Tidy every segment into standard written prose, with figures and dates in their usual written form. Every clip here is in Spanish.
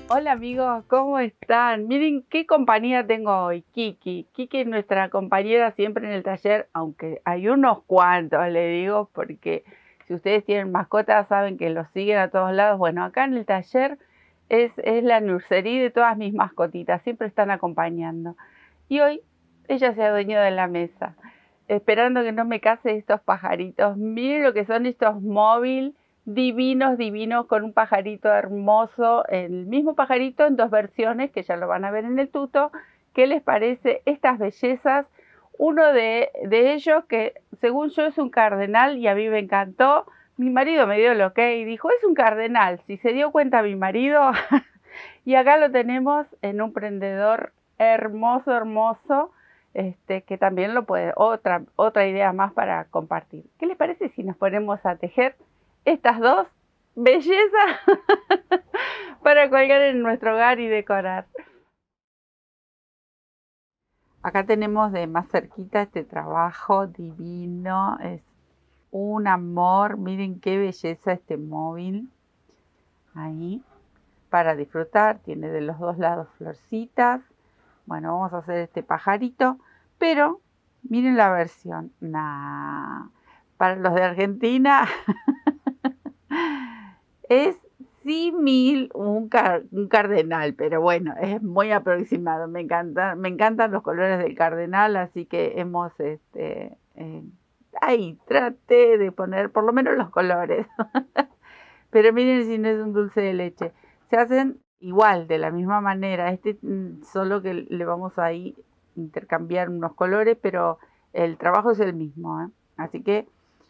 Hola amigos, ¿cómo están? Miren qué compañía tengo hoy, Kiki. Kiki es nuestra compañera siempre en el taller, aunque hay unos cuantos, le digo, porque si ustedes tienen mascotas saben que los siguen a todos lados. Bueno, acá en el taller es la nursería de todas mis mascotitas, siempre están acompañando. Y hoy ella se adueñó de la mesa, esperando que no me case estos pajaritos. Miren lo que son estos móviles divinos, divinos, con un pajarito hermoso, el mismo pajarito en dos versiones, que ya lo van a ver en el tuto. ¿Qué les parece estas bellezas? Uno de ellos, que según yo es un cardenal y a mí me encantó. Mi marido me dio el ok y dijo, es un cardenal. Si se dio cuenta mi marido, y acá lo tenemos en un prendedor hermoso, hermoso, que también lo puede, otra idea más para compartir. ¿Qué les parece si nos ponemos a tejer estas dos bellezas para colgar en nuestro hogar y decorar? Acá tenemos de más cerquita este trabajo divino, es un amor. Miren qué belleza este móvil ahí para disfrutar, tiene de los dos lados florcitas. Bueno, vamos a hacer este pajarito, pero miren la versión. Nah, para los de Argentina es símil un cardenal, pero bueno, es muy aproximado. Me encantan los colores del cardenal, así que hemos, ahí traté de poner por lo menos los colores. Pero miren si no es un dulce de leche. Se hacen igual, de la misma manera. Solo que le vamos a ahí intercambiar unos colores, pero el trabajo es el mismo, ¿eh? Así que,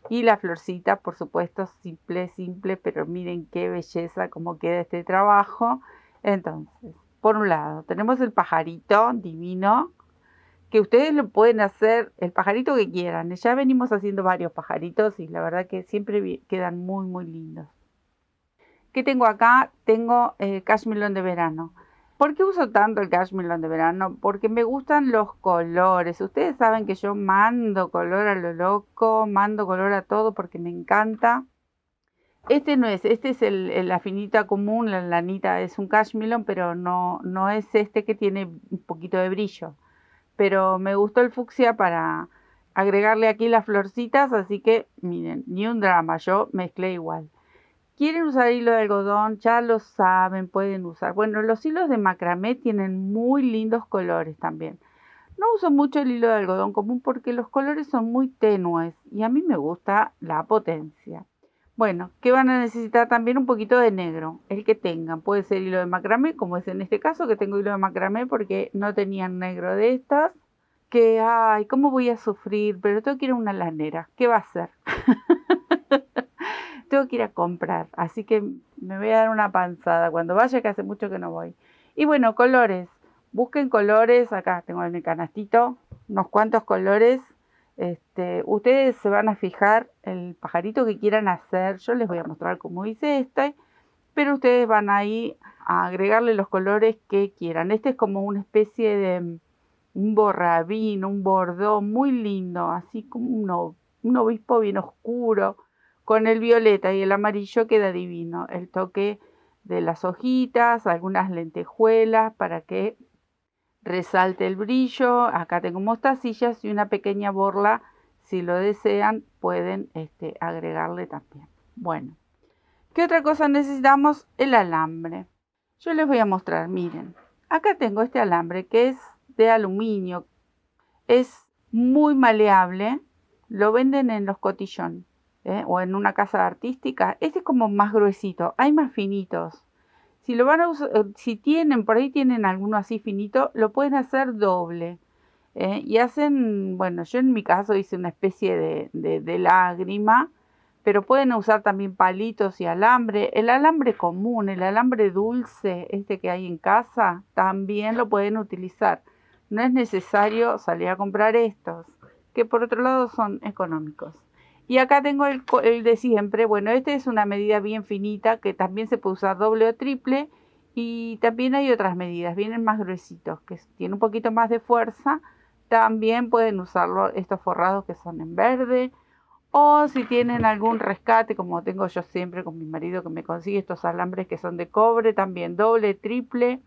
y la florcita, por supuesto, simple, simple, pero miren qué belleza, cómo queda este trabajo. Entonces, por un lado, tenemos el pajarito divino, que ustedes lo pueden hacer, el pajarito que quieran. Ya venimos haciendo varios pajaritos y la verdad que siempre quedan muy, muy lindos. ¿Qué tengo acá? Tengo cashmelón de verano. ¿Por qué uso tanto el cashmelón de verano? Porque me gustan los colores. Ustedes saben que yo mando color a lo loco, mando color a todo porque me encanta. Este no es, este es la finita común, la lanita es un cashmelón, pero no es este que tiene un poquito de brillo. Pero me gustó el fucsia para agregarle aquí las florcitas, así que miren, ni un drama, yo mezclé igual. ¿Quieren usar hilo de algodón? Ya lo saben, pueden usar. Bueno, los hilos de macramé tienen muy lindos colores también. No uso mucho el hilo de algodón común porque los colores son muy tenues y a mí me gusta la potencia. Bueno, ¿qué van a necesitar? También un poquito de negro, el que tengan. Puede ser hilo de macramé, como es en este caso, que tengo hilo de macramé porque no tenían negro de estas. Que, ay, ¿cómo voy a sufrir? Pero tengo que ir a una lanera. ¿Qué va a hacer? Tengo que ir a comprar, así que me voy a dar una panzada cuando vaya, que hace mucho que no voy. Y bueno, colores, busquen colores, acá tengo en el canastito unos cuantos colores. Ustedes se van a fijar el pajarito que quieran hacer, yo les voy a mostrar cómo hice pero ustedes van ahí a agregarle los colores que quieran. Este es como una especie de un borrabín, un bordó muy lindo, así como un obispo bien oscuro. Con el violeta y el amarillo queda divino. El toque de las hojitas, algunas lentejuelas para que resalte el brillo. Acá tengo mostacillas y una pequeña borla. Si lo desean, pueden agregarle también. Bueno, ¿qué otra cosa necesitamos? El alambre. Yo les voy a mostrar, miren. Acá tengo este alambre que es de aluminio. Es muy maleable. Lo venden en los cotillón, o en una casa artística. Este es como más gruesito. Hay más finitos. Si lo van a usar, si tienen, por ahí tienen alguno así finito, lo pueden hacer doble. Y hacen, bueno, yo en mi caso hice una especie de lágrima, pero pueden usar también palitos y alambre. El alambre común, el alambre dulce, este que hay en casa, también lo pueden utilizar. No es necesario salir a comprar estos, que por otro lado son económicos. Y acá tengo el de siempre. Bueno, este es una medida bien finita que también se puede usar doble o triple. Y también hay otras medidas, vienen más gruesitos, que tienen un poquito más de fuerza. También pueden usarlo estos forrados que son en verde O si tienen algún rescate, como tengo yo siempre con mi marido que me consigue estos alambres que son de cobre, también doble, triple,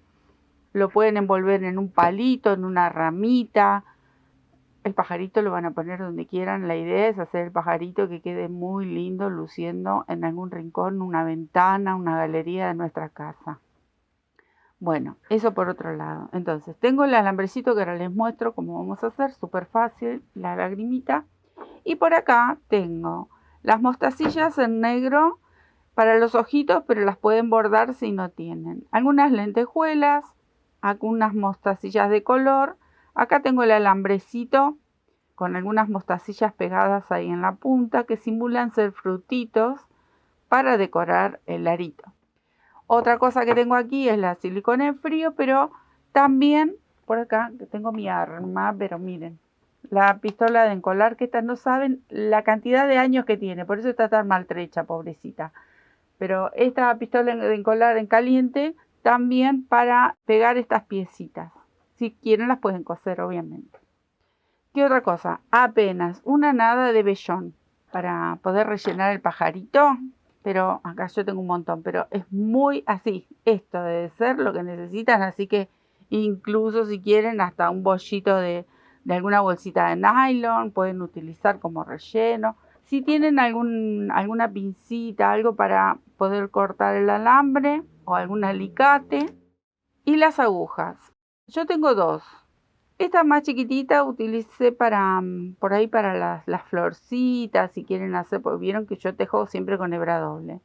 lo pueden envolver en un palito, en una ramita. El pajarito lo van a poner donde quieran. La idea es hacer el pajarito que quede muy lindo, luciendo en algún rincón, una ventana, una galería de nuestra casa. Bueno, eso por otro lado. Entonces, tengo el alambrecito que ahora les muestro cómo vamos a hacer, súper fácil, la lagrimita. Y por acá tengo las mostacillas en negro para los ojitos, pero las pueden bordar si no tienen. Algunas lentejuelas, algunas mostacillas de color. Acá tengo el alambrecito con algunas mostacillas pegadas ahí en la punta que simulan ser frutitos para decorar el arito. Otra cosa que tengo aquí es la silicona en frío, pero también por acá que tengo mi arma, pero miren, la pistola de encolar, que esta no saben la cantidad de años que tiene, por eso está tan maltrecha, pobrecita. Pero esta pistola de encolar en caliente también para pegar estas piecitas. Si quieren las pueden coser, obviamente. ¿Qué otra cosa? Apenas una nada de vellón para poder rellenar el pajarito. Pero acá yo tengo un montón, pero es muy así. Esto debe ser lo que necesitan, así que incluso si quieren hasta un bollito de alguna bolsita de nylon, pueden utilizar como relleno. Si tienen alguna pincita, algo para poder cortar el alambre o algún alicate. Y las agujas. Yo tengo dos. Esta más chiquitita utilicé para, por ahí para las florcitas, si quieren hacer, porque vieron que yo tejo siempre con hebra doble.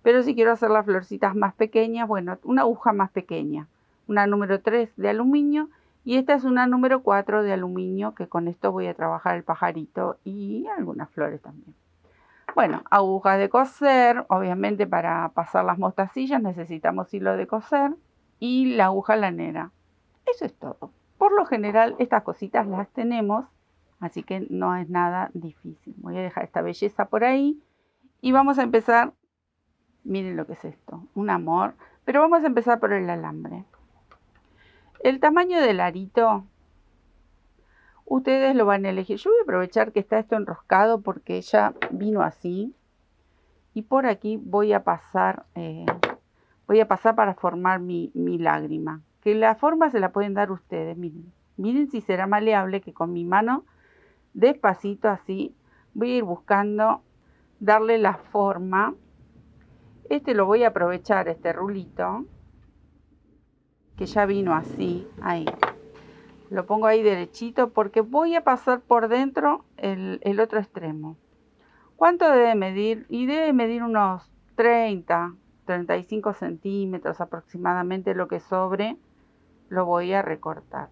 Pero si quiero hacer las florcitas más pequeñas, bueno, una aguja más pequeña. Una número 3 de aluminio y esta es una número 4 de aluminio, que con esto voy a trabajar el pajarito y algunas flores también. Bueno, agujas de coser, obviamente para pasar las mostacillas necesitamos hilo de coser y la aguja lanera. Eso es todo. Por lo general estas cositas las tenemos, así que no es nada difícil. Voy a dejar esta belleza por ahí y vamos a empezar. Miren lo que es esto, un amor. Pero vamos a empezar por el alambre. El tamaño del arito, ustedes lo van a elegir. Yo voy a aprovechar que está esto enroscado porque ya vino así. Y por aquí voy a pasar para formar mi lágrima. Que la forma se la pueden dar ustedes, miren. Miren si será maleable, que con mi mano, despacito así, voy a ir buscando darle la forma. Este lo voy a aprovechar, este rulito, que ya vino así, ahí. Lo pongo ahí derechito porque voy a pasar por dentro el otro extremo. ¿Cuánto debe medir? Y debe medir unos 35 centímetros aproximadamente. Lo que sobre lo voy a recortar.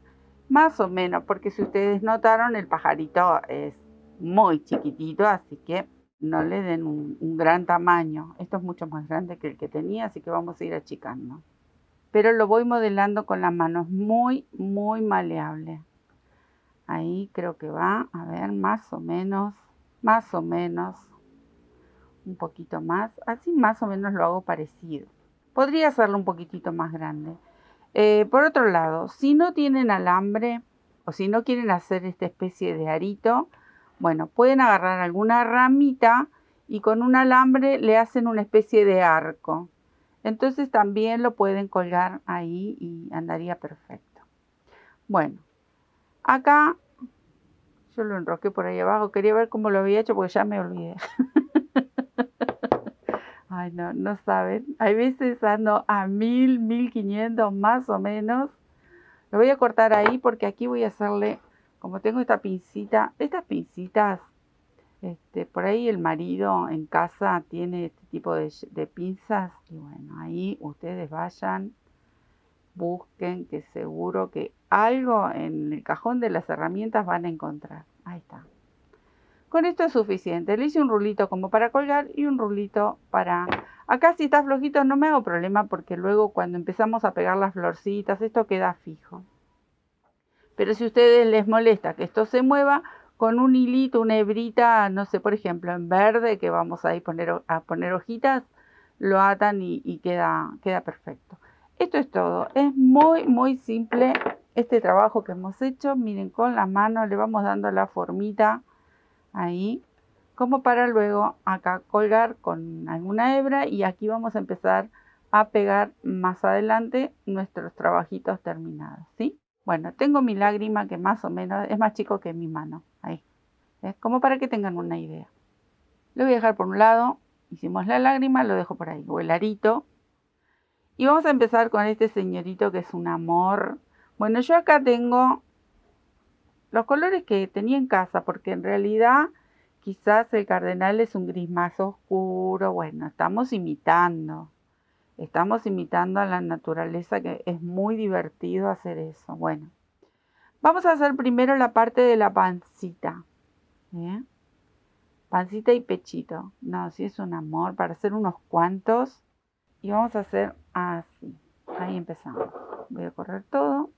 Más o menos, porque si ustedes notaron, el pajarito es muy chiquitito, así que no le den un gran tamaño. Esto es mucho más grande que el que tenía, así que vamos a ir achicando. Pero lo voy modelando con las manos, muy, muy maleable. Ahí creo que va, a ver, más o menos, un poquito más. Así más o menos lo hago parecido. Podría hacerlo un poquitito más grande. Por otro lado, si no tienen alambre o si no quieren hacer esta especie de arito, bueno, pueden agarrar alguna ramita y con un alambre le hacen una especie de arco. Entonces también lo pueden colgar ahí y andaría perfecto. Bueno, acá yo lo enrosqué por ahí abajo. Quería ver cómo lo había hecho porque ya me olvidé. Ay, no saben. Hay veces ando a 1500 más o menos. Lo voy a cortar ahí porque aquí voy a hacerle, como tengo esta pincita, estas pincitas, por ahí el marido en casa tiene este tipo de pinzas. Y bueno, ahí ustedes vayan, busquen, que seguro que algo en el cajón de las herramientas van a encontrar. Ahí está. Con esto es suficiente. Le hice un rulito como para colgar y un rulito para... Acá si está flojito no me hago problema porque luego cuando empezamos a pegar las florcitas esto queda fijo. Pero si a ustedes les molesta que esto se mueva, con un hilito, una hebrita, no sé, por ejemplo en verde, que vamos a poner hojitas, lo atan y queda perfecto. Esto es todo. Es muy, muy simple este trabajo que hemos hecho. Miren, con las manos le vamos dando la formita. Ahí, como para luego acá colgar con alguna hebra y aquí vamos a empezar a pegar más adelante nuestros trabajitos terminados, ¿sí? Bueno, tengo mi lágrima que más o menos es más chico que mi mano, ahí, ¿ves? Como para que tengan una idea. Lo voy a dejar por un lado, hicimos la lágrima, lo dejo por ahí, o el arito. Y vamos a empezar con este señorito que es un amor. Bueno, yo acá tengo los colores que tenía en casa, porque en realidad quizás el cardenal es un gris más oscuro. Bueno, estamos imitando a la naturaleza, que es muy divertido hacer eso. Bueno, vamos a hacer primero la parte de la pancita, ¿eh? Pancita y pechito. No, sí es un amor para hacer unos cuantos. Y vamos a hacer así. Ahí empezamos. Voy a correr todo.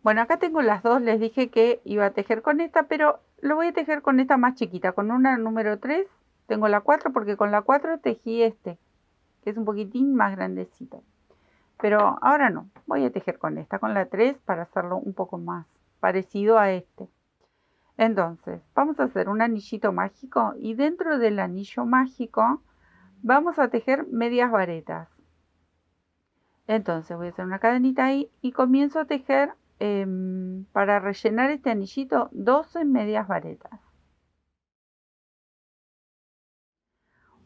Bueno, acá tengo las dos. Les dije que iba a tejer con esta, pero lo voy a tejer con esta más chiquita, con una número 3. Tengo la 4 porque con la 4 tejí este, que es un poquitín más grandecito. Pero ahora no, voy a tejer con esta, con la 3, para hacerlo un poco más parecido a este. Entonces, vamos a hacer un anillito mágico y dentro del anillo mágico vamos a tejer medias varetas. Entonces voy a hacer una cadenita ahí y comienzo a tejer para rellenar este anillito 12 medias varetas.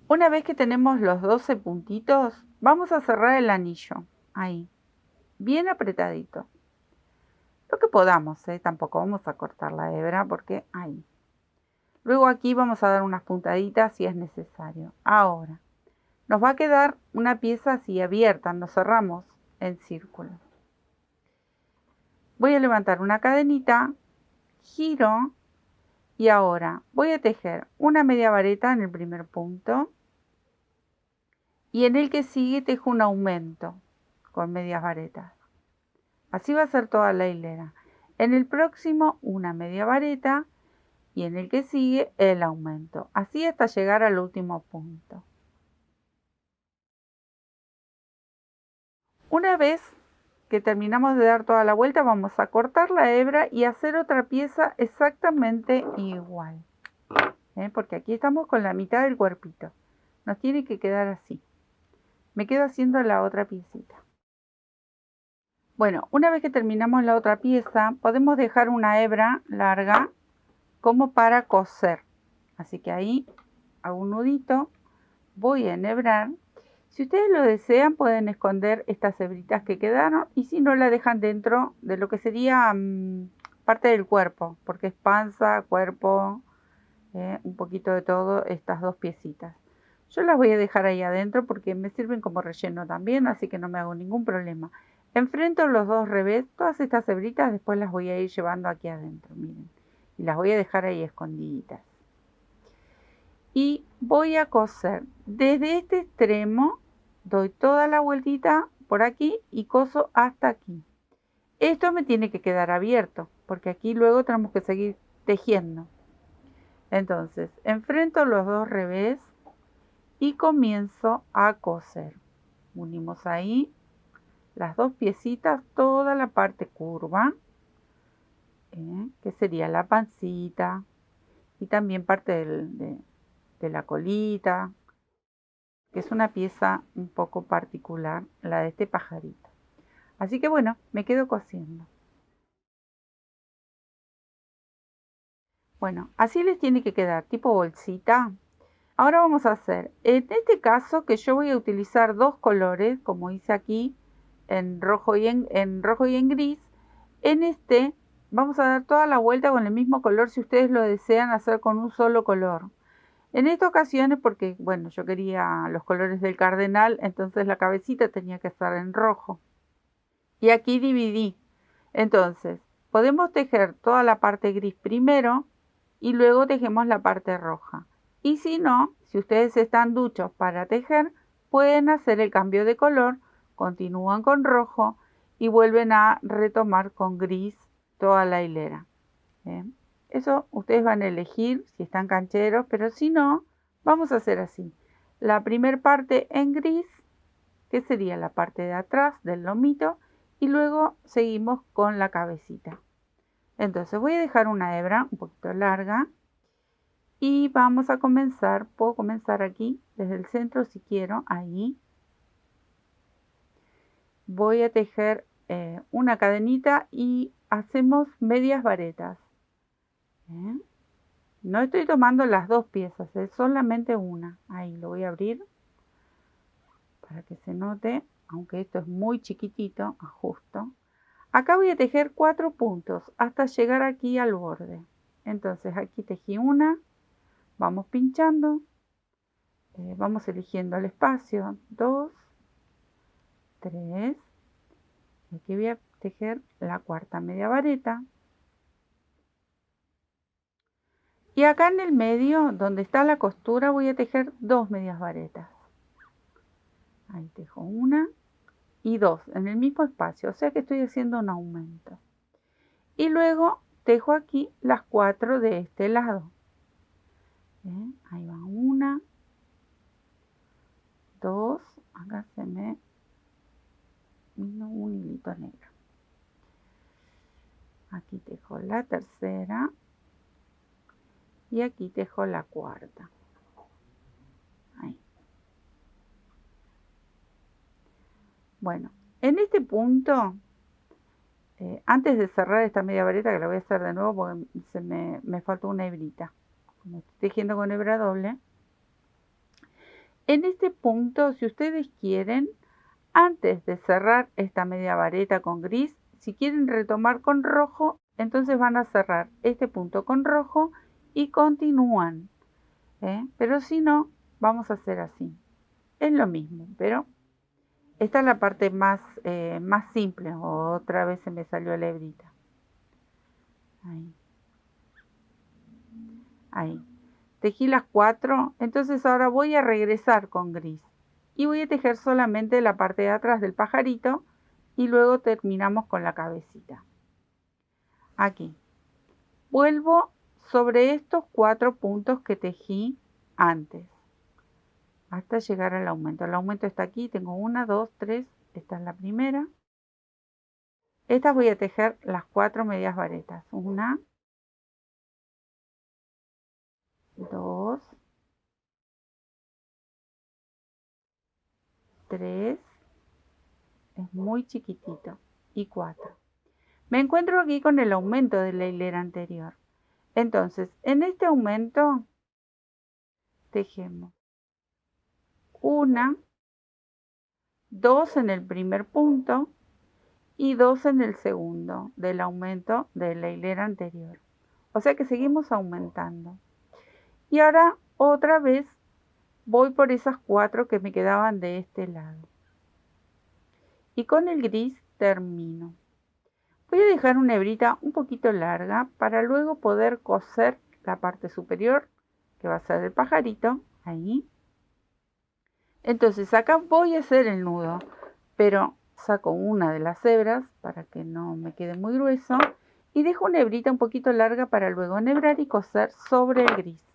Una vez que tenemos los 12 puntitos, vamos a cerrar el anillo, ahí, bien apretadito. Lo que podamos, tampoco vamos a cortar la hebra porque ahí. Luego aquí vamos a dar unas puntaditas si es necesario. Ahora, nos va a quedar una pieza así abierta, nos cerramos en círculo. Voy a levantar una cadenita, giro y ahora voy a tejer una media vareta en el primer punto y en el que sigue tejo un aumento con medias varetas. Así va a ser toda la hilera. En el próximo una media vareta y en el que sigue el aumento. Así hasta llegar al último punto. Una vez que terminamos de dar toda la vuelta, vamos a cortar la hebra y hacer otra pieza exactamente igual. Porque aquí estamos con la mitad del cuerpito. Nos tiene que quedar así. Me quedo haciendo la otra piecita. Bueno, una vez que terminamos la otra pieza, podemos dejar una hebra larga como para coser. Así que ahí hago un nudito, voy a enhebrar. Si ustedes lo desean, pueden esconder estas hebritas que quedaron y si no, la dejan dentro de lo que sería parte del cuerpo, porque es panza, cuerpo, un poquito de todo, estas dos piecitas. Yo las voy a dejar ahí adentro porque me sirven como relleno también, así que no me hago ningún problema. Enfrento los dos revés, todas estas hebritas después las voy a ir llevando aquí adentro, miren. Y las voy a dejar ahí escondiditas. Y voy a coser desde este extremo, doy toda la vueltita por aquí y coso hasta aquí. Esto me tiene que quedar abierto, porque aquí luego tenemos que seguir tejiendo. Entonces, enfrento los dos revés y comienzo a coser. Unimos ahí las dos piecitas, toda la parte curva, que sería la pancita y también parte de la colita, que es una pieza un poco particular, la de este pajarito. Así que bueno, me quedo cosiendo. Bueno, así les tiene que quedar, tipo bolsita. Ahora vamos a hacer, en este caso que yo voy a utilizar dos colores, como hice aquí, en rojo y en gris. En este vamos a dar toda la vuelta con el mismo color si ustedes lo desean hacer con un solo color. En esta ocasión es porque, bueno, yo quería los colores del cardenal, entonces la cabecita tenía que estar en rojo. Y aquí dividí. Entonces, podemos tejer toda la parte gris primero y luego tejemos la parte roja. Y si no, si ustedes están duchos para tejer, pueden hacer el cambio de color, continúan con rojo y vuelven a retomar con gris toda la hilera. Eso ustedes van a elegir si están cancheros, pero si no, vamos a hacer así. La primera parte en gris, que sería la parte de atrás del lomito, y luego seguimos con la cabecita. Entonces voy a dejar una hebra un poquito larga Y vamos a comenzar, puedo comenzar aquí, desde el centro si quiero, ahí. Voy a tejer una cadenita y hacemos medias varetas. No estoy tomando las dos piezas, es solamente una. Ahí lo voy a abrir para que se note, aunque esto es muy chiquitito, ajusto. Acá voy a tejer 4 puntos hasta llegar aquí al borde. Entonces aquí tejí una, vamos pinchando, vamos eligiendo el espacio, 2, 3, y aquí voy a tejer la cuarta media vareta. Y acá en el medio, donde está la costura, voy a tejer 2 medias varetas. Ahí tejo una y 2 en el mismo espacio, o sea que estoy haciendo un aumento. Y luego tejo aquí las 4 de este lado. Ahí va una, 2, acá se me vino un hilito negro. Aquí tejo la tercera y aquí tejo la cuarta. Ahí. Bueno, en este punto, antes de cerrar esta media vareta, que la voy a hacer de nuevo porque me faltó una hebrita, como estoy tejiendo con hebra doble. En este punto, si ustedes quieren, antes de cerrar esta media vareta con gris, si quieren retomar con rojo, entonces van a cerrar este punto con rojo y continúan. Pero si no, vamos a hacer así. Es lo mismo, pero esta es la parte más simple. Otra vez se me salió la hebrita. Ahí. Ahí. Tejí las 4, entonces ahora voy a regresar con gris. Y voy a tejer solamente la parte de atrás del pajarito y luego terminamos con la cabecita. Aquí. Vuelvo sobre estos 4 puntos que tejí antes, hasta llegar al aumento. El aumento está aquí, tengo 1, 2, 3, esta es la primera. Estas voy a tejer las 4 medias varetas. 1, 2, 3, es muy chiquitito, y 4. Me encuentro aquí con el aumento de la hilera anterior. Entonces, en este aumento, tejemos 1, 2 en el primer punto y 2 en el segundo del aumento de la hilera anterior. O sea que seguimos aumentando. Y ahora otra vez voy por esas 4 que me quedaban de este lado. Y con el gris termino. Voy a dejar una hebrita un poquito larga para luego poder coser la parte superior, que va a ser el pajarito, ahí. Entonces acá voy a hacer el nudo, pero saco una de las hebras para que no me quede muy grueso y dejo una hebrita un poquito larga para luego enhebrar y coser sobre el gris.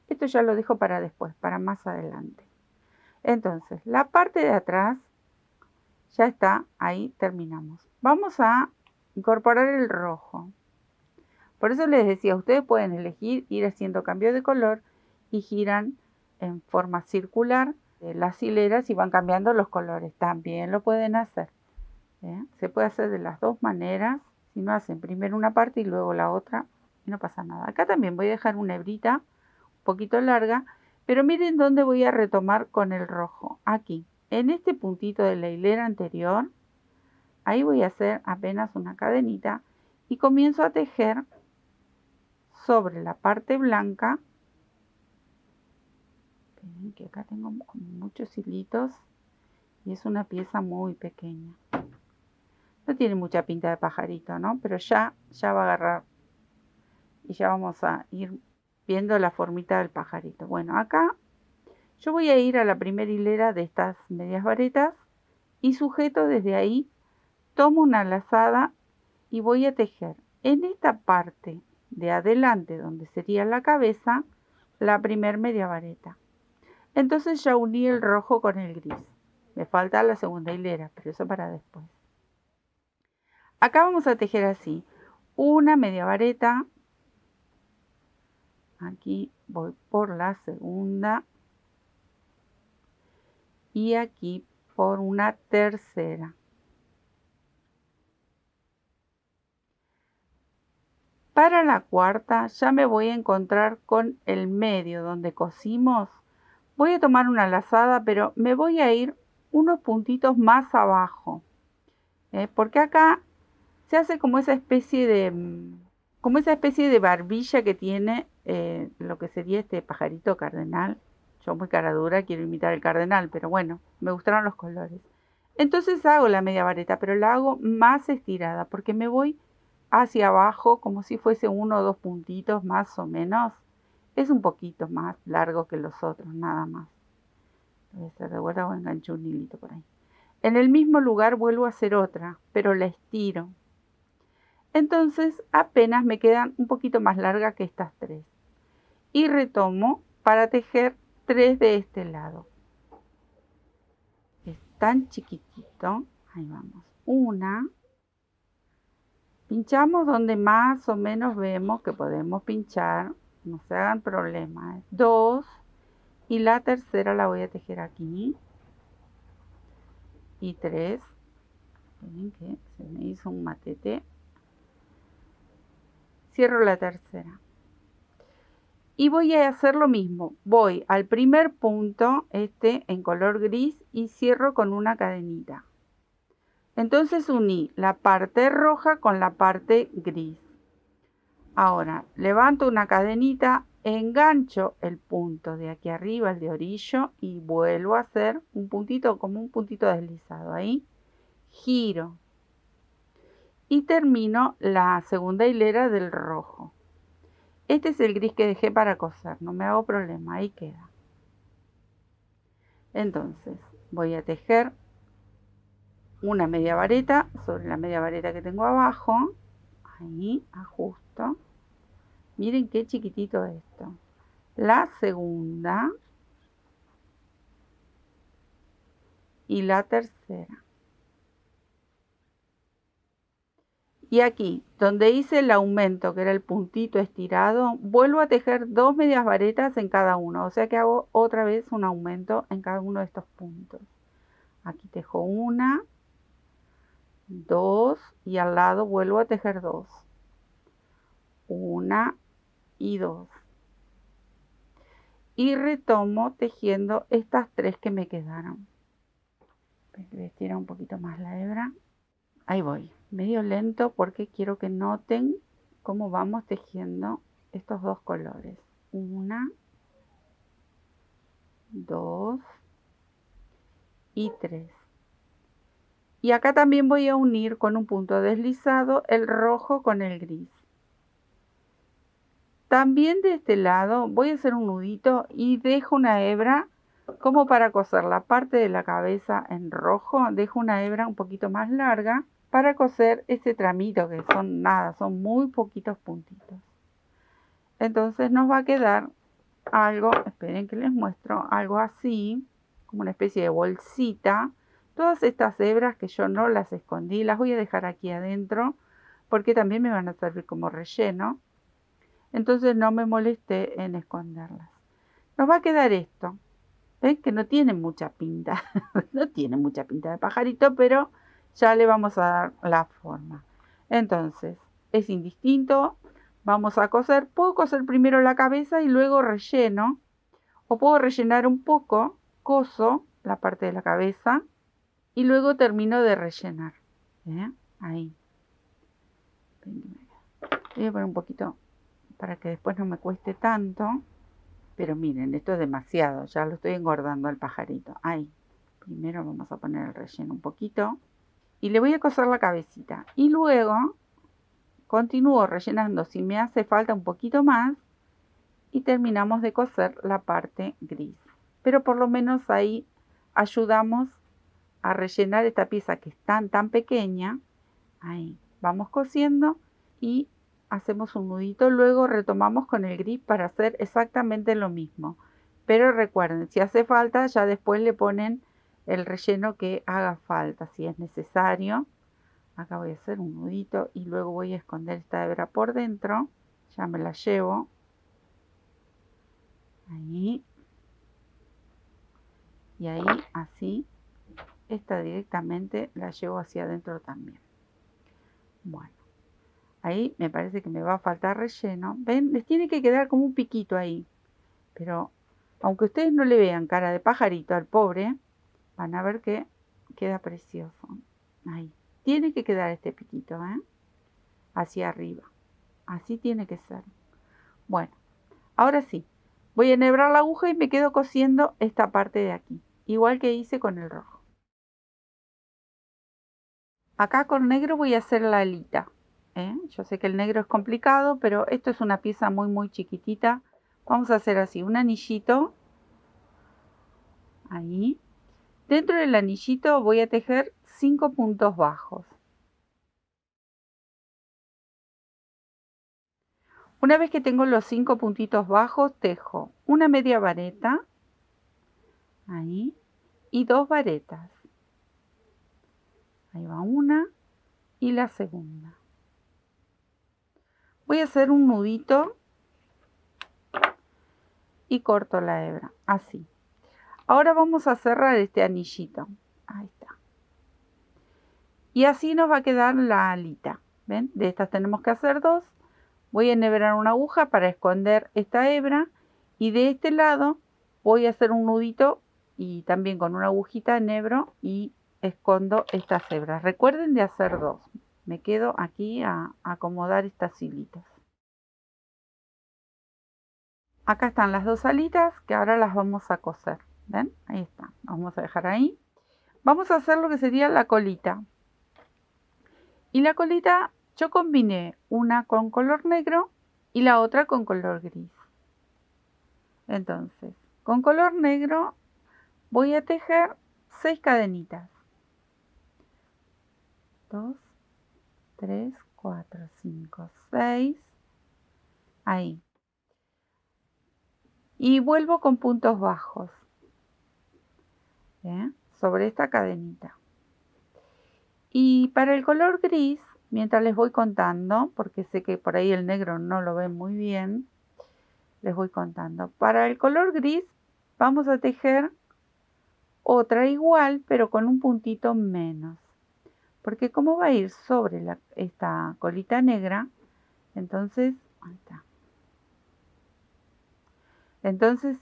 Esto ya lo dejo para después, para más adelante. Entonces, la parte de atrás ya está, ahí terminamos. Vamos a incorporar el rojo. Por eso les decía, ustedes pueden elegir ir haciendo cambio de color y giran en forma circular las hileras y van cambiando los colores. También lo pueden hacer. Se puede hacer de las dos maneras. Si no, hacen primero una parte y luego la otra y no pasa nada. Acá también voy a dejar una hebrita un poquito larga, pero miren dónde voy a retomar con el rojo. Aquí, en este puntito de la hilera anterior, ahí voy a hacer apenas una cadenita y comienzo a tejer sobre la parte blanca. Ven que acá tengo muchos hilitos y es una pieza muy pequeña. No tiene mucha pinta de pajarito, ¿no? Pero ya va a agarrar y ya vamos a ir viendo la formita del pajarito. Bueno, acá yo voy a ir a la primera hilera de estas medias varetas y sujeto desde ahí, tomo una lazada y voy a tejer en esta parte de adelante donde sería la cabeza la primer media vareta. Entonces ya uní el rojo con el gris. Me falta la segunda hilera, pero eso para después. Acá vamos a tejer así, una media vareta, aquí voy por la segunda y aquí por una tercera. Para la cuarta ya me voy a encontrar con el medio donde cosimos. Voy a tomar una lazada, pero me voy a ir unos puntitos más abajo, porque acá se hace como esa especie de barbilla que tiene lo que sería este pajarito cardenal. Yo muy cara dura quiero imitar el cardenal, pero bueno, me gustaron los colores. Entonces hago la media vareta, pero la hago más estirada porque me voy hacia abajo como si fuese uno o dos puntitos más o menos. Es un poquito más largo que los otros, nada más. Voy a hacer de vuelta o engancho un hilito por ahí. En el mismo lugar vuelvo a hacer otra, pero la estiro. Entonces apenas me quedan un poquito más largas que estas tres. Y retomo para tejer 3 de este lado. Es tan chiquitito. Ahí vamos. Una. Pinchamos donde más o menos vemos que podemos pinchar. No se hagan problemas. 2. Y la tercera la voy a tejer aquí. Y 3. Miren que se me hizo un matete. Cierro la tercera. Y voy a hacer lo mismo. Voy al primer punto, en color gris, y cierro con una cadenita. Entonces uní la parte roja con la parte gris. Ahora levanto una cadenita, engancho el punto de aquí arriba, el de orillo, y vuelvo a hacer un puntito, como un puntito deslizado ahí. Giro. Y termino la segunda hilera del rojo. Este es el gris que dejé para coser, no me hago problema, ahí queda. Entonces voy a tejer una media vareta sobre la media vareta que tengo abajo. Ahí ajusto. Miren qué chiquitito esto. La segunda y la tercera. Y aquí, donde hice el aumento, que era el puntito estirado, vuelvo a tejer 2 medias varetas en cada uno. O sea que hago otra vez un aumento en cada uno de estos puntos. Aquí tejo una, 2 y al lado vuelvo a tejer 2. 1 y 2. Y retomo tejiendo estas 3 que me quedaron. Voy a estirar un poquito más la hebra. Ahí voy, medio lento porque quiero que noten cómo vamos tejiendo estos dos colores. 1, 2 y 3. Y acá también voy a unir con un punto deslizado el rojo con el gris. También de este lado voy a hacer un nudito y dejo una hebra como para coser la parte de la cabeza en rojo. Dejo una hebra un poquito más larga para coser ese tramito que son nada, son muy poquitos puntitos. Entonces nos va a quedar algo, esperen que les muestro, algo así, como una especie de bolsita. Todas estas hebras que yo no las escondí, las voy a dejar aquí adentro porque también me van a servir como relleno. Entonces no me molesté en esconderlas. Nos va a quedar esto. ¿Ven? Que no tiene mucha pinta. No tiene mucha pinta de pajarito, pero ya le vamos a dar la forma. Entonces, es indistinto. Vamos a coser. Puedo coser primero la cabeza y luego relleno. O puedo rellenar un poco, coso la parte de la cabeza y luego termino de rellenar. Ahí. Voy a poner un poquito para que después no me cueste tanto. Pero miren, esto es demasiado, ya lo estoy engordando al pajarito. Ahí, primero vamos a poner el relleno un poquito. Y le voy a coser la cabecita. Y luego continúo rellenando si me hace falta un poquito más. Y terminamos de coser la parte gris. Pero por lo menos ahí ayudamos a rellenar esta pieza que es tan pequeña. Ahí, vamos cosiendo y hacemos un nudito, luego retomamos con el gris para hacer exactamente lo mismo. Pero recuerden, si hace falta, ya después le ponen el relleno que haga falta, si es necesario. Acá voy a hacer un nudito y luego voy a esconder esta hebra por dentro. Ya me la llevo. Ahí. Y ahí, así. Esta directamente la llevo hacia adentro también. Bueno. Ahí me parece que me va a faltar relleno. ¿Ven? Les tiene que quedar como un piquito ahí. Pero aunque ustedes no le vean cara de pajarito al pobre, van a ver que queda precioso. Ahí. Tiene que quedar este piquito, ¿eh? Hacia arriba. Así tiene que ser. Bueno, ahora sí. Voy a enhebrar la aguja y me quedo cosiendo esta parte de aquí. Igual que hice con el rojo. Acá con negro voy a hacer la alita. Yo sé que el negro es complicado, pero esto es una pieza muy chiquitita. Vamos a hacer así, un anillito. Ahí. Dentro del anillito voy a tejer 5 puntos bajos. Una vez que tengo los 5 puntitos bajos, tejo una media vareta. Ahí. Y 2 varetas. Ahí va una y la segunda. Voy a hacer un nudito y corto la hebra, así. Ahora vamos a cerrar este anillito. Ahí está. Y así nos va a quedar la alita. ¿Ven? De estas tenemos que hacer 2. Voy a enhebrar una aguja para esconder esta hebra. Y de este lado voy a hacer un nudito y también con una agujita enhebro y escondo estas hebras. Recuerden de hacer 2. Me quedo aquí a acomodar estas hilitas. Acá están las 2 alitas que ahora las vamos a coser. ¿Ven? Ahí está. Vamos a dejar ahí. Vamos a hacer lo que sería la colita. Y la colita yo combiné una con color negro y la otra con color gris. Entonces, con color negro voy a tejer 6 cadenitas. 2, 3, 4, 5, 6. Ahí. Y vuelvo con puntos bajos. Sobre esta cadenita. Y para el color gris, mientras les voy contando, porque sé que por ahí el negro no lo ven muy bien, les voy contando. Para el color gris vamos a tejer otra igual, pero con un puntito menos. Porque como va a ir sobre esta colita negra, entonces, ahí está. Entonces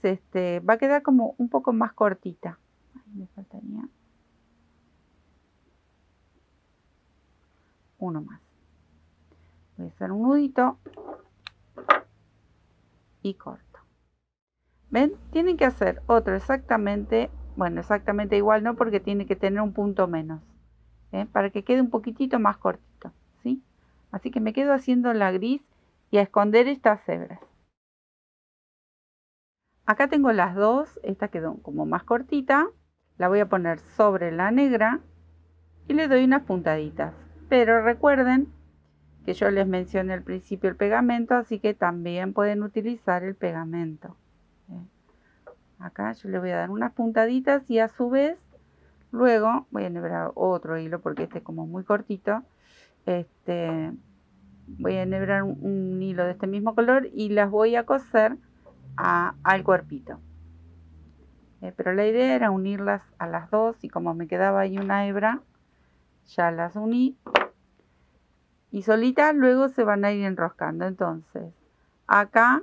va a quedar como un poco más cortita. Ay, me faltaría uno más. Voy a hacer un nudito y corto. ¿Ven? Tienen que hacer otro exactamente, bueno, exactamente igual no, porque tiene que tener un punto menos, para que quede un poquitito más cortito, ¿sí? Así que me quedo haciendo la gris y a esconder estas hebras. Acá tengo las dos, esta quedó como más cortita, la voy a poner sobre la negra y le doy unas puntaditas. Pero recuerden que yo les mencioné al principio el pegamento, así que también pueden utilizar el pegamento. Acá yo le voy a dar unas puntaditas y a su vez luego voy a enhebrar otro hilo porque este es como muy cortito. Voy a enhebrar un hilo de este mismo color y las voy a coser al cuerpito. Pero la idea era unirlas a las dos y como me quedaba ahí una hebra, ya las uní. Y solitas luego se van a ir enroscando. Entonces, acá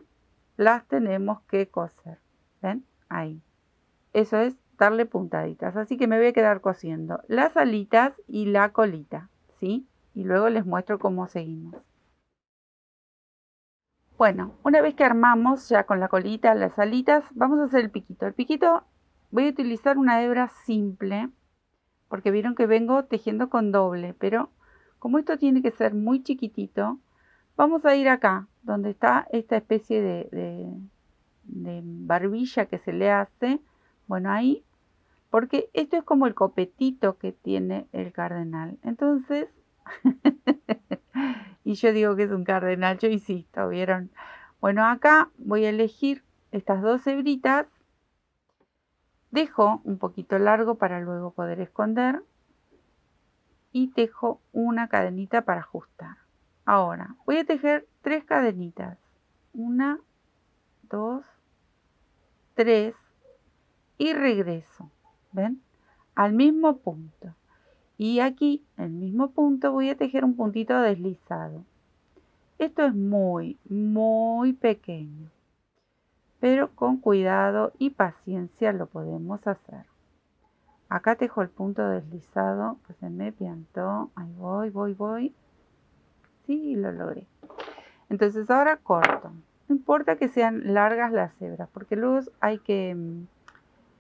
las tenemos que coser. ¿Ven? Ahí. Eso es darle puntaditas. Así que me voy a quedar cosiendo las alitas y la colita, ¿sí? Y luego les muestro cómo seguimos. Bueno, una vez que armamos ya con la colita, las alitas, vamos a hacer el piquito. El piquito voy a utilizar una hebra simple, porque vieron que vengo tejiendo con doble, pero como esto tiene que ser muy chiquitito, vamos a ir acá, donde está esta especie de barbilla que se le hace. Bueno, ahí, porque esto es como el copetito que tiene el cardenal. Entonces, y yo digo que es un cardenal, yo insisto, ¿vieron? Bueno, acá voy a elegir estas dos hebritas. Dejo un poquito largo para luego poder esconder. Y tejo una cadenita para ajustar. Ahora, voy a tejer 3 cadenitas. 1, 2 3 y regreso, ¿ven? Al mismo punto. Y aquí, en el mismo punto, voy a tejer un puntito deslizado. Esto es muy, muy pequeño, pero con cuidado y paciencia lo podemos hacer. Acá tejo el punto deslizado que se me piantó. Ahí voy. Sí, lo logré. Entonces ahora corto. No importa que sean largas las hebras, porque luego hay que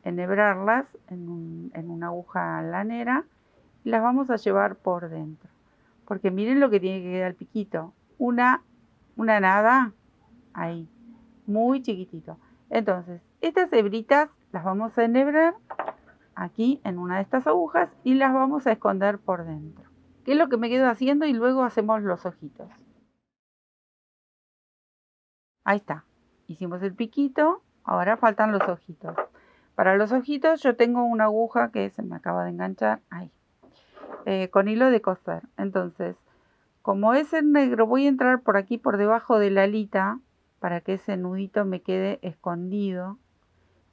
enhebrarlas en una aguja lanera y las vamos a llevar por dentro. Porque miren lo que tiene que quedar el piquito. Una nada, ahí, muy chiquitito. Entonces, estas hebritas las vamos a enhebrar aquí en una de estas agujas y las vamos a esconder por dentro. ¿Qué es lo que me quedo haciendo? Y luego hacemos los ojitos. Ahí está. Hicimos el piquito, ahora faltan los ojitos. Para los ojitos yo tengo una aguja que se me acaba de enganchar, ahí, con hilo de coser. Entonces, como es en negro, voy a entrar por aquí por debajo de la alita para que ese nudito me quede escondido.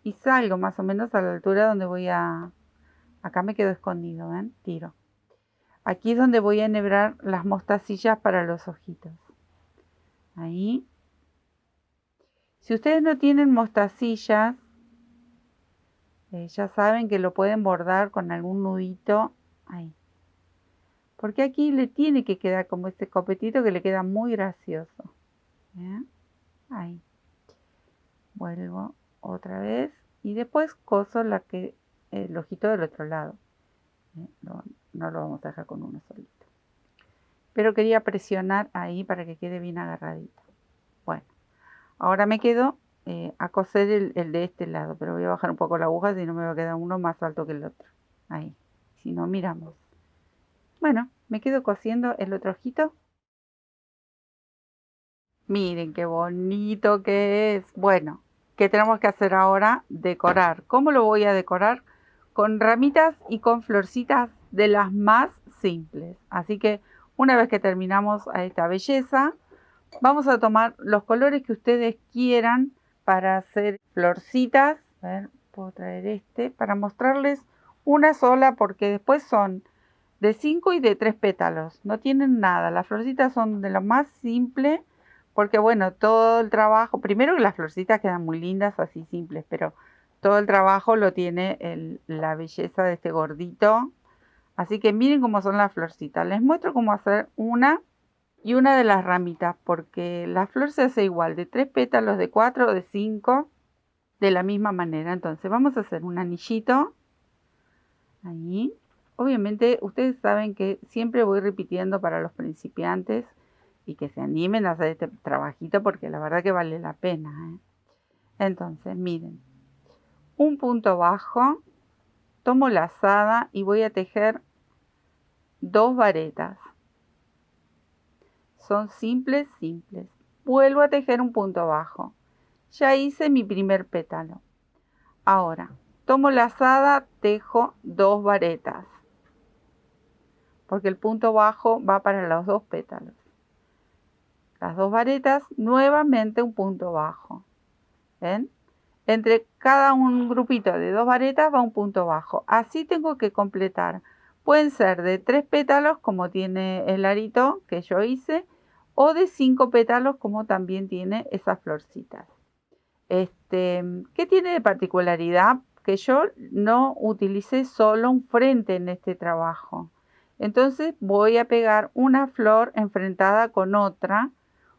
Y salgo más o menos a la altura donde voy a... Acá me quedo escondido, ¿ven? Tiro. Aquí es donde voy a enhebrar las mostacillas para los ojitos. Ahí. Si ustedes no tienen mostacillas, ya saben que lo pueden bordar con algún nudito. Ahí. Porque aquí le tiene que quedar como este copetito que le queda muy gracioso. ¿Bien? Ahí. Vuelvo otra vez. Y después coso el ojito del otro lado. No lo vamos a dejar con uno solito. Pero quería presionar ahí para que quede bien agarradito. Bueno, ahora me quedo a coser el de este lado. Pero voy a bajar un poco la aguja, si no me va a quedar uno más alto que el otro. Ahí. Si no, miramos. Bueno, me quedo cosiendo el otro ojito. Miren qué bonito que es. Bueno, ¿qué tenemos que hacer ahora? Decorar. ¿Cómo lo voy a decorar? Con ramitas y con florcitas de las más simples. Así que una vez que terminamos a esta belleza, vamos a tomar los colores que ustedes quieran para hacer florcitas. A ver, puedo traer este para mostrarles una sola porque después son de 5 y de 3 pétalos. No tienen nada. Las florcitas son de lo más simple porque bueno, todo el trabajo, primero que las florcitas quedan muy lindas así simples, pero todo el trabajo lo tiene la belleza de este gordito. Así que miren cómo son las florcitas. Les muestro cómo hacer una y una de las ramitas, porque la flor se hace igual, de 3 pétalos, de 4 o de 5, de la misma manera. Entonces vamos a hacer un anillito. Ahí. Obviamente ustedes saben que siempre voy repitiendo para los principiantes y que se animen a hacer este trabajito porque la verdad que vale la pena, ¿eh? Entonces miren, un punto bajo, tomo la lazada y voy a tejer 2 varetas. Son simples. Vuelvo a tejer un punto bajo. Ya hice mi primer pétalo. Ahora, tomo la lazada, tejo 2 varetas. Porque el punto bajo va para los 2 pétalos. Las 2 varetas, nuevamente un punto bajo. ¿Ven? Entre cada un grupito de 2 varetas va un punto bajo. Así tengo que completar. Pueden ser de 3 pétalos, como tiene el arito que yo hice, o de 5 pétalos, como también tiene esas florcitas. ¿Qué tiene de particularidad? Que yo no utilicé solo un frente en este trabajo. Entonces voy a pegar una flor enfrentada con otra,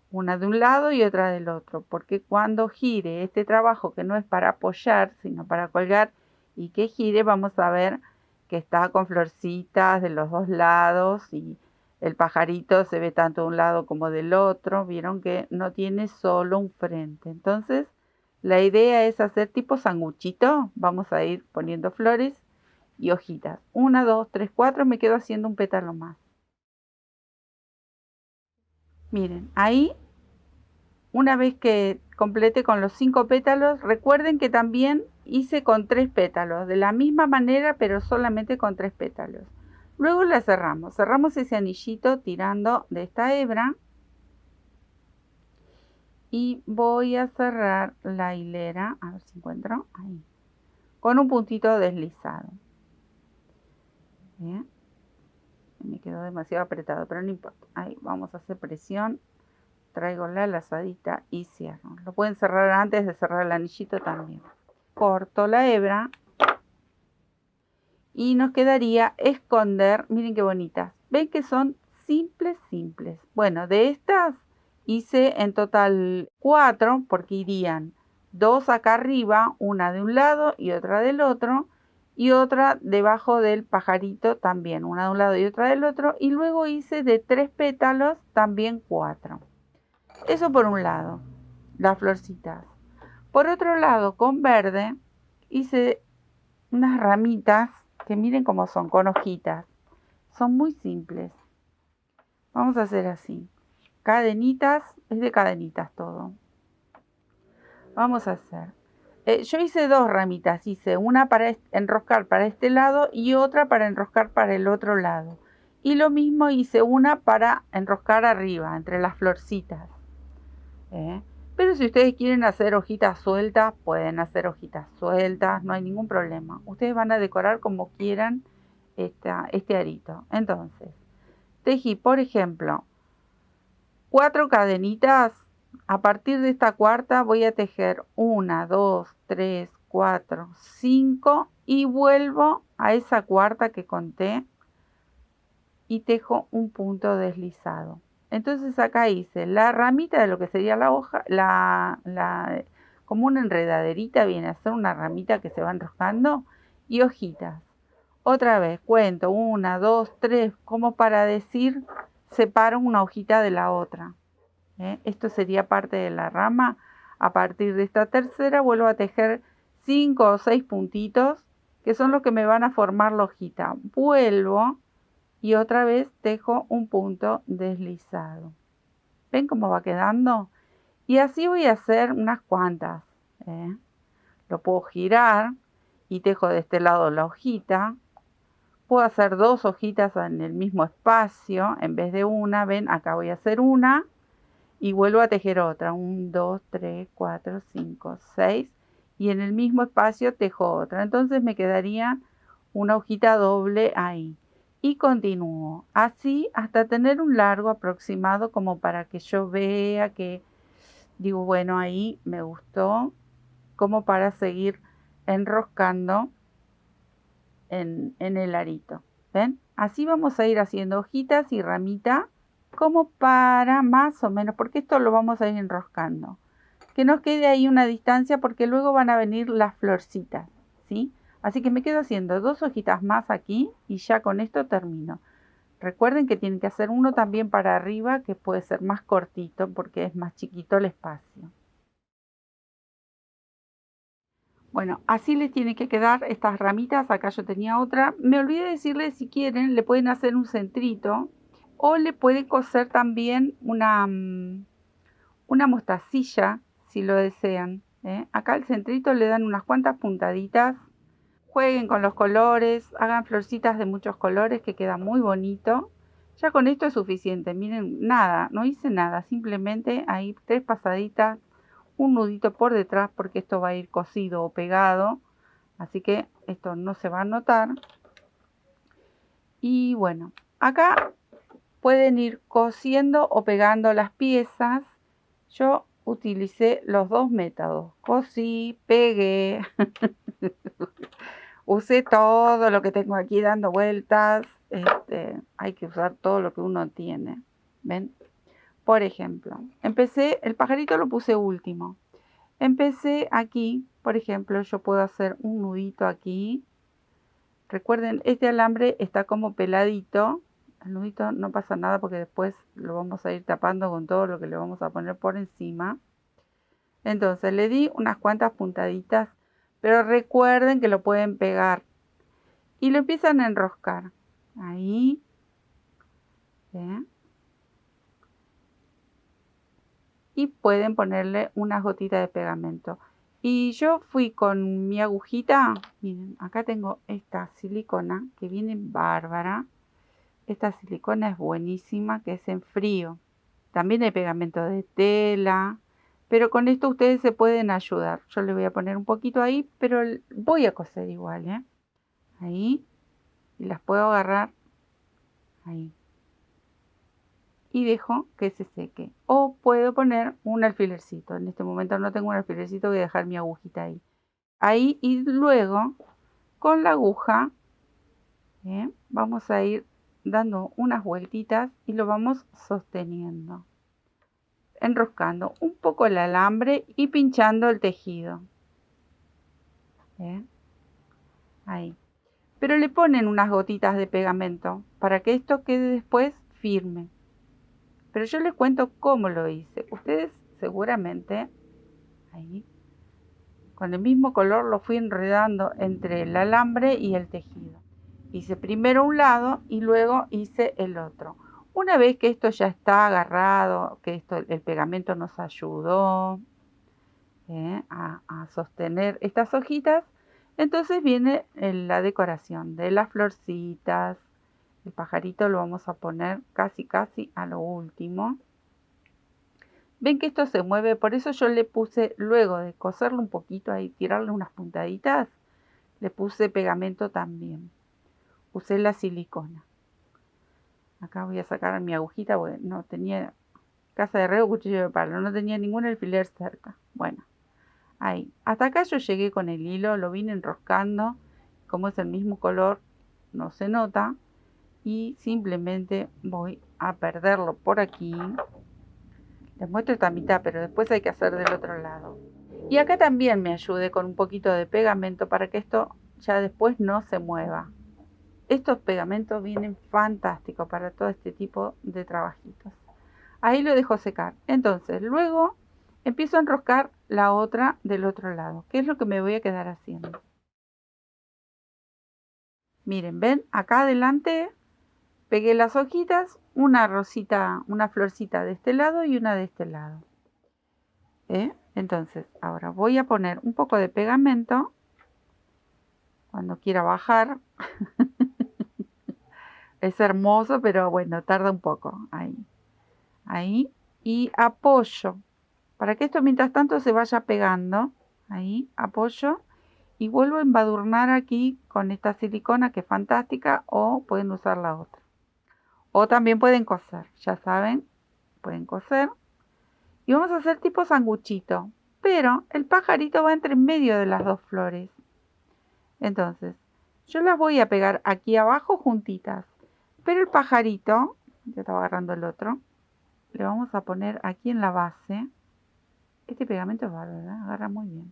una de un lado y otra del otro, porque cuando gire este trabajo, que no es para apoyar, sino para colgar, y que gire, vamos a ver que está con florcitas de los dos lados y el pajarito se ve tanto de un lado como del otro. Vieron que no tiene solo un frente. Entonces la idea es hacer tipo sanguchito. Vamos a ir poniendo flores y hojitas. 1, 2, 3, 4. Me quedo haciendo un pétalo más. Miren, ahí, una vez que complete con los 5 pétalos, recuerden que también hice con 3 pétalos, de la misma manera, pero solamente con 3 pétalos. Luego la cerramos. Cerramos ese anillito tirando de esta hebra. y voy a cerrar la hilera, a ver si encuentro, ahí, con un puntito deslizado. Bien. Me quedó demasiado apretado, pero no importa. Ahí vamos a hacer presión, traigo la lazadita y cierro. Lo pueden cerrar antes de cerrar el anillito también. Corto la hebra y nos quedaría esconder, miren qué bonitas. Ven que son simples. Bueno, de estas hice en total 4 porque irían 2 acá arriba, una de un lado y otra del otro, y otra debajo del pajarito también, una de un lado y otra del otro, y luego hice de 3 pétalos también 4. Eso por un lado, las florcitas. Por otro lado, con verde hice unas ramitas que miren cómo son, con hojitas. Son muy simples. Vamos a hacer así. Cadenitas, es de cadenitas todo. Vamos a hacer. Yo hice 2 ramitas. Hice una para enroscar para este lado y otra para enroscar para el otro lado. Y lo mismo hice una para enroscar arriba, entre las florcitas. Pero si ustedes quieren hacer hojitas sueltas, pueden hacer hojitas sueltas, no hay ningún problema. Ustedes van a decorar como quieran este arito. Entonces, tejí, por ejemplo, 4 cadenitas. A partir de esta cuarta voy a tejer 1, 2, 3, 4, 5 y vuelvo a esa cuarta que conté y tejo un punto deslizado. Entonces acá hice la ramita de lo que sería la hoja, como una enredaderita, viene a ser una ramita que se va enroscando, y hojitas. Otra vez cuento 1, 2, 3, como para decir, separo una hojita de la otra. Esto sería parte de la rama. A partir de esta tercera vuelvo a tejer 5 o 6 puntitos, que son los que me van a formar la hojita. Vuelvo y otra vez tejo un punto deslizado. ¿Ven cómo va quedando? Y así voy a hacer unas cuantas. Lo puedo girar y tejo de este lado la hojita. Puedo hacer 2 hojitas en el mismo espacio en vez de una. Ven, acá voy a hacer una y vuelvo a tejer otra. 1, 2, 3, 4, 5, 6. Y en el mismo espacio tejo otra. Entonces me quedaría una hojita doble ahí. Y continúo así hasta tener un largo aproximado como para que yo vea que digo, bueno, ahí me gustó, como para seguir enroscando en el arito. ¿Ven? Así vamos a ir haciendo hojitas y ramita como para más o menos, porque esto lo vamos a ir enroscando. Que nos quede ahí una distancia porque luego van a venir las florcitas, ¿sí? Así que me quedo haciendo 2 hojitas más aquí y ya con esto termino. Recuerden que tienen que hacer uno también para arriba, que puede ser más cortito porque es más chiquito el espacio. Bueno, así les tiene que quedar estas ramitas. Acá yo tenía otra. Me olvidé decirles, si quieren, le pueden hacer un centrito o le pueden coser también una mostacilla si lo desean. Acá al centrito le dan unas cuantas puntaditas. Jueguen con los colores, hagan florcitas de muchos colores que queda muy bonito. Ya con esto es suficiente. Miren, nada, no hice nada. Simplemente ahí 3 pasaditas, un nudito por detrás porque esto va a ir cosido o pegado. Así que esto no se va a notar. Y bueno, acá pueden ir cosiendo o pegando las piezas. Yo utilicé los 2 métodos. Cosí, pegué. Usé todo lo que tengo aquí dando vueltas. Hay que usar todo lo que uno tiene. ¿Ven? Por ejemplo, empecé, el pajarito lo puse último. Empecé aquí, por ejemplo, yo puedo hacer un nudito aquí. Recuerden, este alambre está como peladito. El nudito no pasa nada porque después lo vamos a ir tapando con todo lo que le vamos a poner por encima. Entonces le di unas cuantas puntaditas, pero recuerden que lo pueden pegar. Y lo empiezan a enroscar. Ahí. ¿Ven? Y pueden ponerle una gotita de pegamento. Y yo fui con mi agujita. Miren, acá tengo esta silicona que viene bárbara. Esta silicona es buenísima, que es en frío. También hay pegamento de tela. Pero con esto ustedes se pueden ayudar. Yo le voy a poner un poquito ahí, pero voy a coser igual, ¿eh? Ahí. Y las puedo agarrar ahí. Y dejo que se seque. O puedo poner un alfilercito. En este momento no tengo un alfilercito, voy a dejar mi agujita ahí. Ahí, y luego con la aguja vamos a ir dando unas vueltitas y lo vamos sosteniendo. Enroscando un poco el alambre y pinchando el tejido. Ahí. Pero le ponen unas gotitas de pegamento para que esto quede después firme. Pero yo les cuento cómo lo hice. Ustedes seguramente ahí con el mismo color lo fui enredando entre el alambre y el tejido. Hice primero un lado y luego hice el otro. Una vez que esto ya está agarrado, que el pegamento nos ayudó a sostener estas hojitas, entonces viene la decoración de las florcitas. El pajarito lo vamos a poner casi a lo último. Ven que esto se mueve, por eso yo le puse, luego de coserlo un poquito ahí, tirarle unas puntaditas, le puse pegamento también. Usé la silicona. Acá voy a sacar mi agujita porque no tenía casa de herrero, cuchillo de palo, no tenía ningún alfiler cerca. Bueno, ahí. Hasta acá yo llegué con el hilo, lo vine enroscando. Como es el mismo color, no se nota. Y simplemente voy a perderlo por aquí. Les muestro esta mitad, pero después hay que hacer del otro lado. Y acá también me ayudé con un poquito de pegamento para que esto ya después no se mueva. Estos pegamentos vienen fantásticos para todo este tipo de trabajitos. Ahí lo dejo secar. Entonces, luego empiezo a enroscar la otra del otro lado. ¿Qué es lo que me voy a quedar haciendo? Miren, ven, acá adelante pegué las hojitas, una rosita, una florcita de este lado y una de este lado. Entonces, ahora voy a poner un poco de pegamento cuando quiera bajar. Es hermoso, pero bueno, tarda un poco. Ahí. Y apoyo. Para que esto mientras tanto se vaya pegando. Ahí, apoyo. Y vuelvo a embadurnar aquí con esta silicona que es fantástica. O pueden usar la otra. O también pueden coser. Ya saben, pueden coser. Y vamos a hacer tipo sanguchito. Pero el pajarito va entre medio de las dos flores. Entonces, yo las voy a pegar aquí abajo juntitas. Pero el pajarito, ya estaba agarrando el otro, le vamos a poner aquí en la base. Este pegamento es bárbaro, ¿verdad? Agarra muy bien.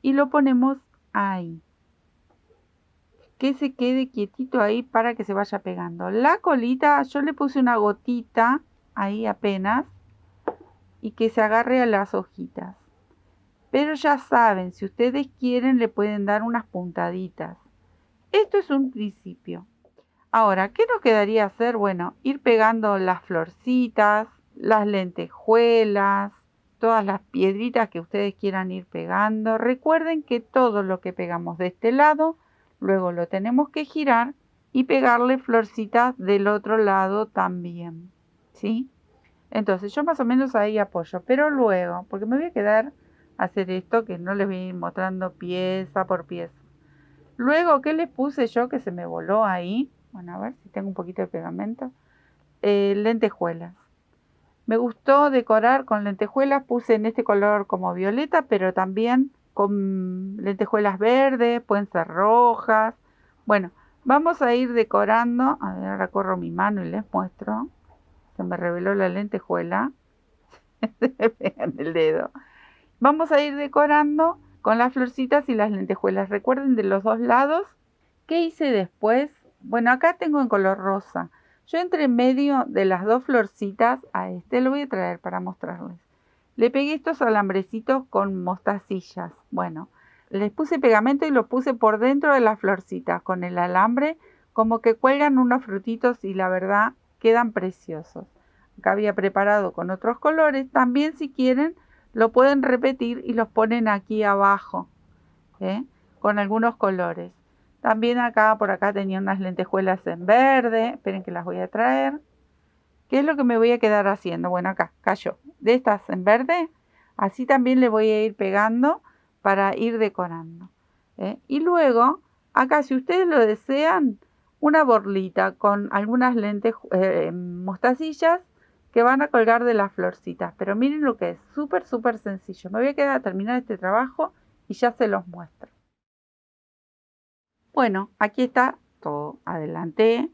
Y lo ponemos ahí. Que se quede quietito ahí para que se vaya pegando. La colita, yo le puse una gotita ahí apenas. Y que se agarre a las hojitas. Pero ya saben, si ustedes quieren le pueden dar unas puntaditas. Esto es un principio. Ahora, ¿qué nos quedaría hacer? Bueno, ir pegando las florcitas, las lentejuelas, todas las piedritas que ustedes quieran ir pegando. Recuerden que todo lo que pegamos de este lado, luego lo tenemos que girar y pegarle florcitas del otro lado también, ¿sí? Entonces yo más o menos ahí apoyo, pero luego, porque me voy a quedar a hacer esto que no les voy a ir mostrando pieza por pieza. Luego, ¿qué les puse yo que se me voló ahí? Bueno, a ver si tengo un poquito de pegamento. Lentejuelas. Me gustó decorar con lentejuelas. Puse en este color como violeta, pero también con lentejuelas verdes, pueden ser rojas. Bueno, vamos a ir decorando. A ver, ahora corro mi mano y les muestro. Se me reveló la lentejuela. Se me pega en el dedo. Vamos a ir decorando con las florcitas y las lentejuelas. Recuerden de los dos lados. ¿Qué hice después? Bueno, acá tengo en color rosa. Yo entre medio de las dos florcitas, a este lo voy a traer para mostrarles. Le pegué estos alambrecitos con mostacillas. Bueno, les puse pegamento y los puse por dentro de las florcitas con el alambre, como que cuelgan unos frutitos y la verdad quedan preciosos. Acá había preparado con otros colores. También si quieren lo pueden repetir y los ponen aquí abajo, con algunos colores. También acá, por acá tenía unas lentejuelas en verde. Esperen que las voy a traer. ¿Qué es lo que me voy a quedar haciendo? Bueno, acá cayó. De estas en verde, así también le voy a ir pegando para ir decorando. Y luego, acá si ustedes lo desean, una borlita con algunas lentes mostacillas que van a colgar de las florcitas. Pero miren lo que es, súper, súper sencillo. Me voy a quedar a terminar este trabajo y ya se los muestro. Bueno, aquí está todo. Adelanté,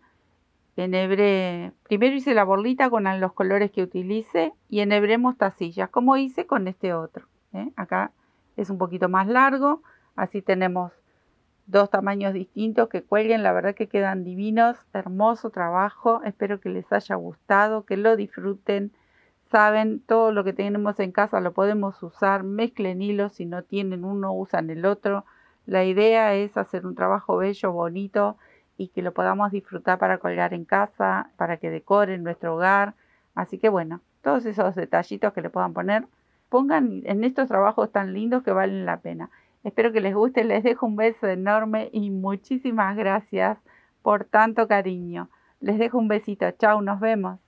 enhebré, primero hice la borlita con los colores que utilicé y enhebré mostacillas, como hice con este otro. Acá es un poquito más largo, así tenemos dos tamaños distintos que cuelguen, la verdad que quedan divinos, hermoso trabajo, espero que les haya gustado, que lo disfruten. Saben, todo lo que tenemos en casa lo podemos usar, mezclen hilos, si no tienen uno usan el otro. La idea es hacer un trabajo bello, bonito y que lo podamos disfrutar para colgar en casa, para que decoren nuestro hogar. Así que bueno, todos esos detallitos que le puedan poner, pongan en estos trabajos tan lindos que valen la pena. Espero que les guste, les dejo un beso enorme y muchísimas gracias por tanto cariño. Les dejo un besito, chao, nos vemos.